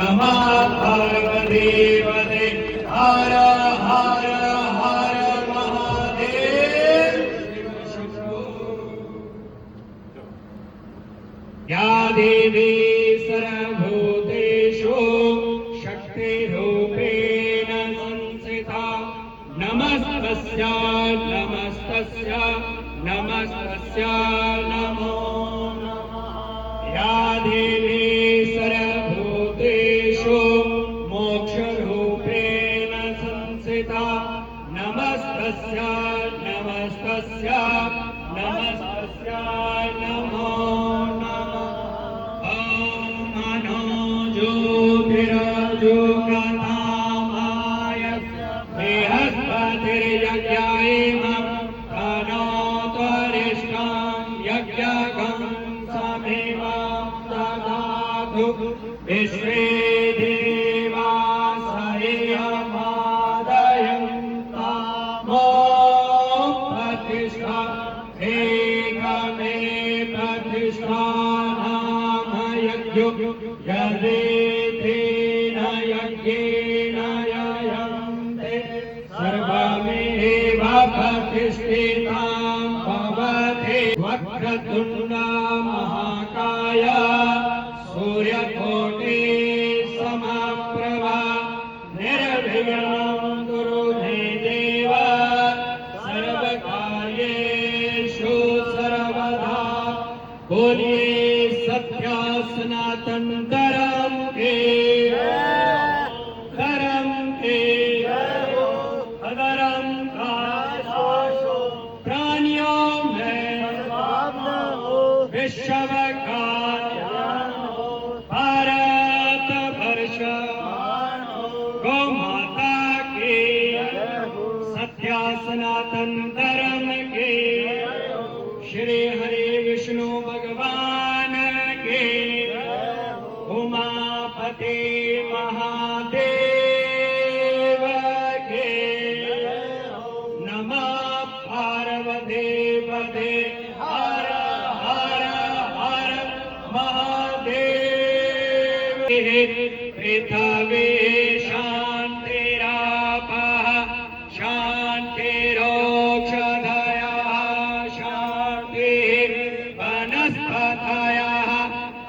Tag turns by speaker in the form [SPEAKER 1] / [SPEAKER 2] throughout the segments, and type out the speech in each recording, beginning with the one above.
[SPEAKER 1] नमः पार्वती पते हर हर हर महादेव। या देवी सर्वभूतेषु शक्तिरूपेण संस्थिता नमस्तस्यै नमस्तस्यै नमस्तस्यै नमो नमः। या देवी सर्वभूतेषु मोक्षरूपेण संस्थिता नमस्तस्यै नमस्तस्यै नमस्तस्यै नमो नमः। ॐ मनो ज्योतिरजुगतामाय बृहस्पतिर्यज्ञायैमं तनोत्वरिष्ठां यज्ञगं समेवां ददातु। विश्वे देवासयमादयन्तामो प्रतिष्ठा एकमे प्रतिष्ठानामयज्ञो यदेतेन यज्ञेन ययन्ते सर्वमेव प्रतिष्ठितां भवति। वक्रतुण्ड महाकाय सूर्यकोटि समप्रभा निर्विघ्नं कुरु मे देव सर्वकार्येषु सर्वदा। बोलिए सत्य सनातन धर्म के अधर्म का प्राणियों में विश्व का भारत वर्ष गौ माता के सत्य सनातन धर्म के श्री हरि विष्णु भगवान के उमापति महादेव के नमः पार्वती पते हर हर हर महादेव। पृथ्वी शान्तिरापः शान्तिरोषधयः शान्तिः वनस्पतयः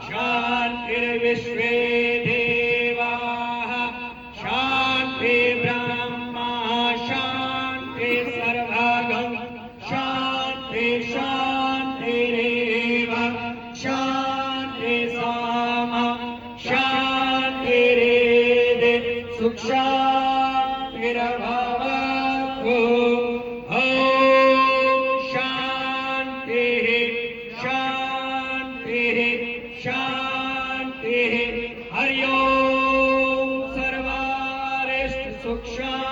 [SPEAKER 1] शान्तिर्विश्वे देवाः शान्ति ब्रह्मा शान्ति सर्वगं शान्ति शान्तिरेव शान्ति सामा शान्तिरेदे सुख शान्तिर्भवतु। ॐ शान्तिः शान्तिः शान्तिः। हरि ओम सर्वारिष्ट सुख शान्ति।